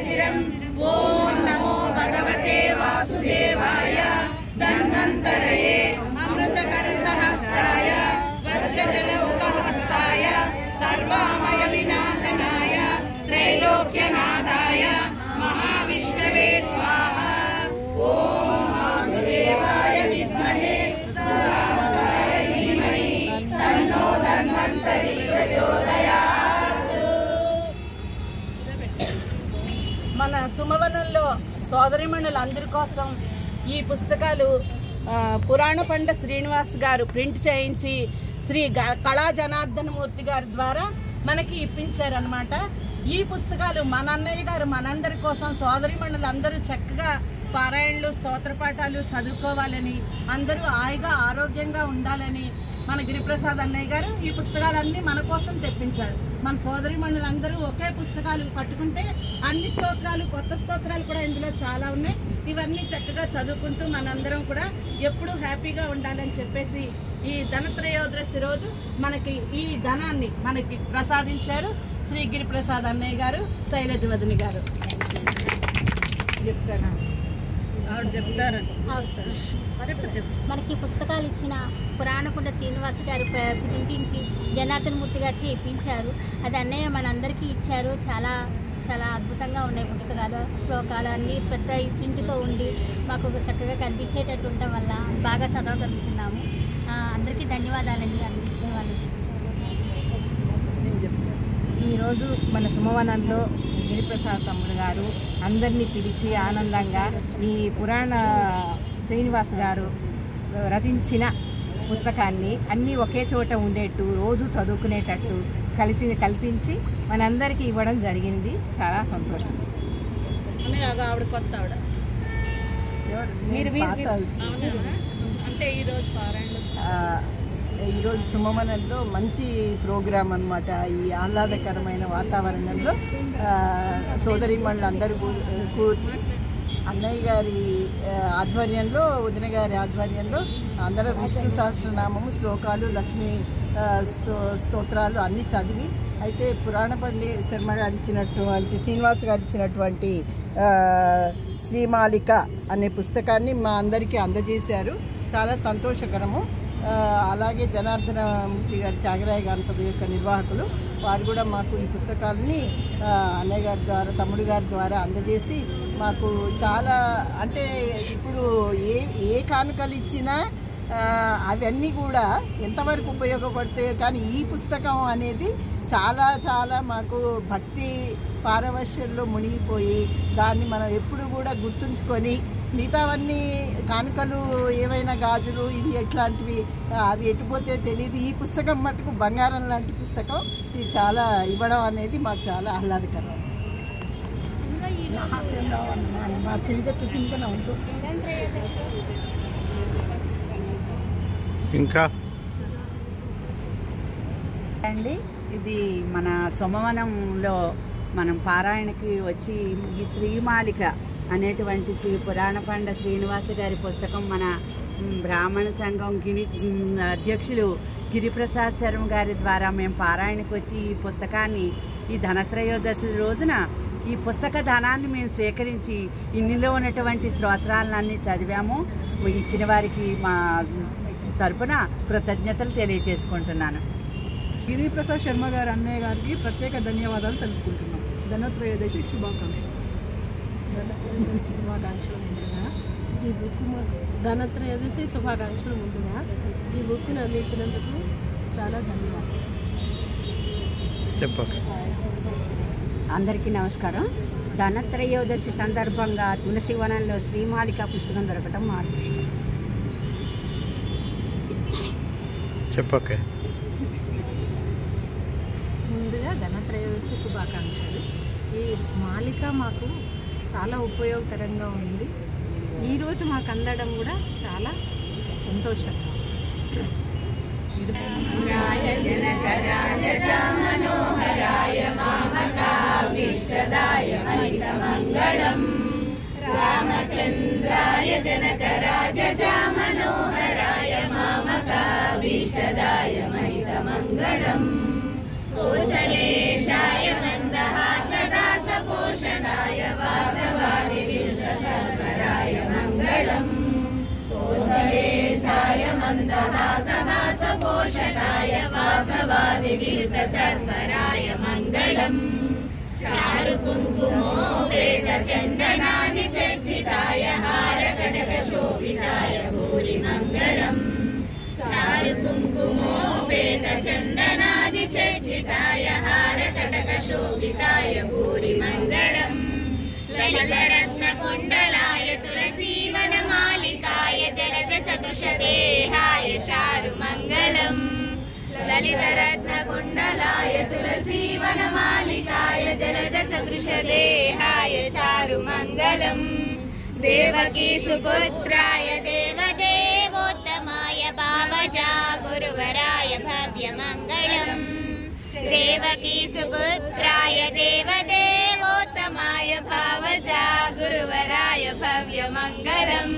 चिरम्। ओम नमो भगवते वासुदेवाय। धन्वन्तरये अमृतकलशहस्ताय वज्रजनौकहस्ताय सर्वामय विनाशनाय त्रैलोक्यनाथाय महाविष्णवे स्वाहा। ओम वासुदेवाय विद्महे सहस्राय धीमहि तन्नो धन्वन्तरी प्रचोदयात्। మన సుమవనంలో సోదరిమణులందరి కోసం ఈ పుస్తకాలు పురాణ పండ శ్రీనివాస్ గారు ప్రింట్ చేయించి శ్రీ కళా జనార్దన మూర్తి గారి ద్వారా మనకి ఇప్పించారనమాట। ఈ పుస్తకాలు మన అన్నయ్య గారు మనందరి కోసం సోదరిమణులందరూ చక్కగా పారాయణలు స్తోత్రపాఠాలు చదువుకోవాలని, అందరూ హాయిగా ఆరోగ్యంగా ఉండాలని మన గిరిప్రసాద్ అన్నయ్య గారు ఈ పుస్తకాలన్నీ మన కోసం తెప్పించారు। మన సోదరిమణులందరూ ఒకే పుస్తకాలు పట్టుకుంటే అన్ని స్తోత్రాలు, కొత్త స్తోత్రాలు కూడా ఇందులో చాలా ఉన్నాయి। ఇవన్నీ చక్కగా చదువుకుంటూ మనందరం కూడా ఎప్పుడూ హ్యాపీగా ఉండాలని చెప్పేసి ఈ ధనత్రయోదశి రోజు మనకి ఈ ధనాన్ని మనకి ప్రసాదించారు శ్రీ గిరిప్రసాద్ అన్నయ్య గారు, శైలజ వదిని గారు చెప్తారు। మనకి పుస్తకాలు ఇచ్చిన పురాణకొండ శ్రీనివాస్ గారు ప్రింటించి జనార్దన మూర్తి గారు ఇప్పించారు। అది అన్నయ్య మనందరికీ ఇచ్చారు। చాలా చాలా అద్భుతంగా ఉన్నాయి పుస్తకాలు, శ్లోకాలు అన్నీ పెద్ద ప్రింట్తో ఉండి మాకు చక్కగా కనిపించేటట్టు ఉండటం వల్ల బాగా చదవగలుగుతున్నాము। అందరికీ ధన్యవాదాలండి అందించిన వాళ్ళు। ఈరోజు మన సుమవనంలో గిరిప్రసాద్ తమ్ముడు గారు అందరినీ పిలిచి ఆనందంగా ఈ పురాణ శ్రీనివాస్ గారు రచించిన పుస్తకాన్ని అన్నీ ఒకే చోట ఉండేట్టు రోజు చదువుకునేటట్టు కల్పించి మనందరికీ ఇవ్వడం జరిగింది। చాలా సంతోషం। ఆవిడ కొత్త ఆవిడ అంటే ఈరోజు సుమవనంలో మంచి ప్రోగ్రాం అన్నమాట। ఈ ఆహ్లాదకరమైన వాతావరణంలో సోదరీమణులందరూ కూర్చి అన్నయ్య గారి ఆధ్వర్యంలో, వదిన గారి ఆధ్వర్యంలో అందరూ విష్ణు సహస్రనామము, శ్లోకాలు, లక్ష్మీ స్తోత్రాలు అన్నీ చదివి, అయితే పురాణ పండి శర్మ గారు ఇచ్చినటువంటి, శ్రీనివాస్ గారు ఇచ్చినటువంటి శ్రీమాలిక అనే పుస్తకాన్ని మా అందరికీ అందజేశారు। చాలా సంతోషకరము। అలాగే జనార్దన మూర్తి గారి త్యాగరాయ గాన సభ యొక్క నిర్వాహకులు వారు కూడా మాకు ఈ పుస్తకాలని అన్నయ్య గారి ద్వారా, తమ్ముడు గారి ద్వారా అందజేసి మాకు చాలా, అంటే ఇప్పుడు ఏ కానుకలు ఇచ్చినా అవన్నీ కూడా ఎంతవరకు ఉపయోగపడతాయో, కానీ ఈ పుస్తకం అనేది చాలా చాలా మాకు భక్తి పారవశ్యంలో మునిగిపోయి దాన్ని మనం ఎప్పుడు కూడా గుర్తుంచుకొని, మిగతావన్నీ కానుకలు ఏవైనా గాజులు ఇవి ఎట్లాంటివి అవి ఎటుపోతే తెలియదు, ఈ పుస్తకం మటుకు బంగారం లాంటి పుస్తకం, ఇది చాలా ఇవ్వడం అనేది మాకు చాలా ఆహ్లాదకరం। మా చెల్లి చెప్పేసి ఇంకా అండి, ఇది మన సోమవనంలో మనం పారాయణకి వచ్చి ఈ శ్రీమాలిక అనేటువంటి శ్రీ పురాణపండ శ్రీనివాస గారి పుస్తకం మన బ్రాహ్మణ సంఘం అధ్యక్షులు గిరిప్రసాద్ శర్మ గారి ద్వారా మేము పారాయణకు వచ్చి ఈ పుస్తకాన్ని ఈ ధనత్రయోదశి రోజున ఈ పుస్తక ధనాన్ని మేము స్వీకరించి ఇందులో ఉన్నటువంటి స్తోత్రాలన్నీ చదివాము। ఇచ్చిన వారికి మా తరపున కృతజ్ఞతలు తెలియజేసుకుంటున్నాను। గిరిప్రసాద్ శర్మ గారు అన్నయ్య గారికి ప్రత్యేక ధన్యవాదాలు తెలుపుకుంటున్నాం। ధనత్రయోదశి శుభాకాంక్షలు। ముందుగా ఈ బుక్ ధనత్రయోదశి శుభాకాంక్షలు। ముందుగా ఈ బుక్ని అందించినందుకు చాలా ధన్యవాదాలు। అందరికీ నమస్కారం। ధనత్రయోదశి సందర్భంగా తులసివనంలో శ్రీమాలిక పుస్తకం దొరకటం మా అదృష్టం। ముందుగా ధనత్రయోదశి శుభాకాంక్షలు। ఈ మాలిక మాకు చాలా ఉపయోగకరంగా ఉంది। ఈరోజు మాకు అందడం కూడా చాలా సంతోషంగా। మనోహరాయ మామకాభీష్టదాయ మహితమంగళం రామచంద్రాయ జనకరాజజా మనోహరాయ మామకాభీష్టదాయ మహితమంగళం కోసలేశాయ మందహాసదాసపోషణాయ सर्वराय मङ्गलम् चारु कुङ्कुमोपेत चन्दनादि चर्चिताय हारकटकशोभिताय भूरि मङ्गलम् चारु कुङ्कुमोपेत चन्दनादि चर्चिताय हारकटकशोभिताय भूरि मङ्गलम् ललितरत्नकुण्डलाय तुलसीवनमालिकाय जलजसदृशदेहाय चारु मङ्गलम् ललितरत्नकुण्डलाय तुलसीवनमालिकाय जलजसदृशदेहाय चारु मङ्गलम् देवकी सुपुत्राय देवदेवोत्तमाय भावजा गुरुवराय भव्यमङ्गलम् देवकी सुपुत्राय देवदेवोत्तमाय भावजा गुरुवराय भव्यमङ्गलम्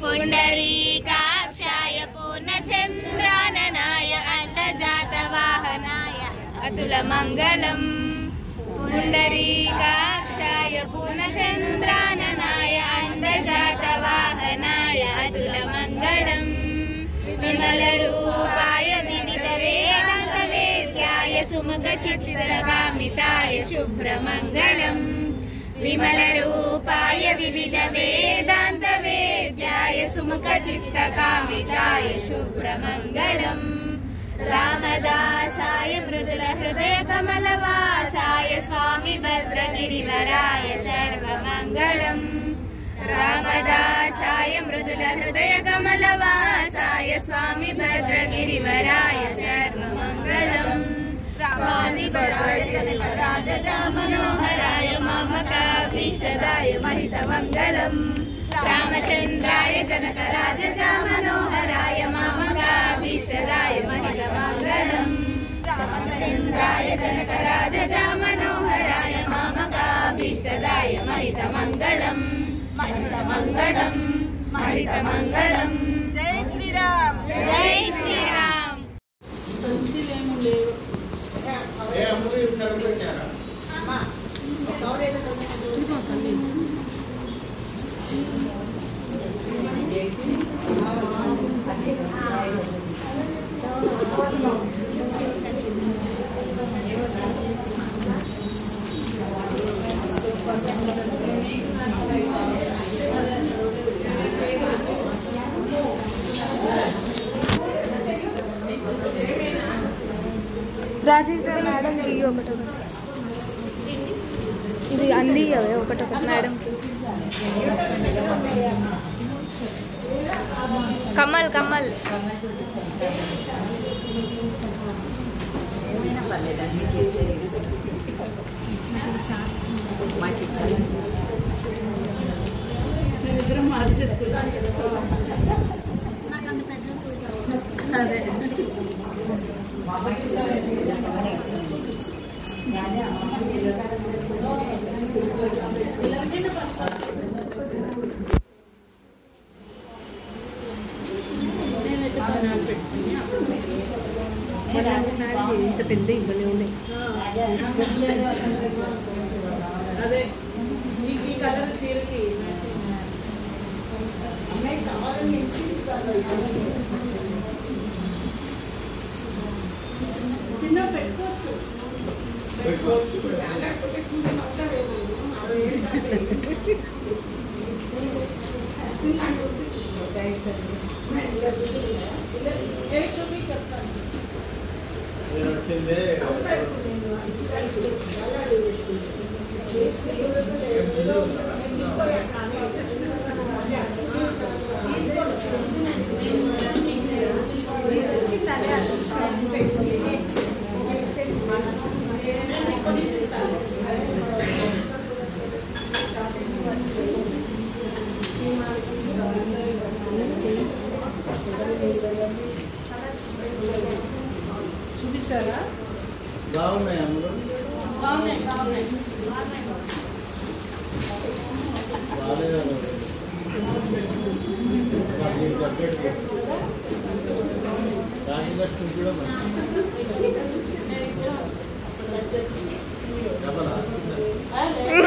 पुण्डरीकाक्षाय पूर्णचन्द्राननाय अण्डजातवाहनाय अतुलमङ्गलम् पुण्डरीकाक्षाय पूर्णचन्द्राननाय अण्डजातवाहनाय अतुलमङ्गलम् विमलरूपाय विविधवेदान्तवेद्याय सुमुखचित्रगामिताय शुभ्रमङ्गलम् विमलरूपाय विविधवेदान्तवेद्याय सुमुखचित्तकामिताय शुभ्रमङ्गलम् रामदासाय मृदुलहृदयकमलवासाय स्वामी भद्रगिरिवराय सर्वमङ्गलम् रामदासाय मृदुलहृदयकमलवासाय स्वामी भद्रगिरिवराय सर्वमङ्गलम् स्वामी भद्रराजमनोहराय मामकाभीष्टदाय महितमङ्गलम् रामचन्द्राय कनकराजमनोहराय मामकाभीष्टदाय महितमङ्गलम् रामचन्द्राय कनकराजमनोहराय मामकाभीष्टदाय महितमङ्गलम् महितमङ्गलम् महितमङ्गलम् జై శ్రీరామ్ जय श्रीराम సంచిలేము లేవు రాజేంద్ర మేడంకి ఒకటొకటి ఇది అంది ఒకటొకటి మేడంకి కమల్ కమల్ అదే ఇంత పెద్ద ఇబ్బంది ఉన్నాయి. అదే ఈ కలర్ చీరకి చిన్న పెట్టుకోవచ్చు చూపి చెప్తాను చూపించారా బాగున్నాయి అమ్మలు బాగున్నాయి బాగున్నాయి రాజలక్ష్మి కూడా అదే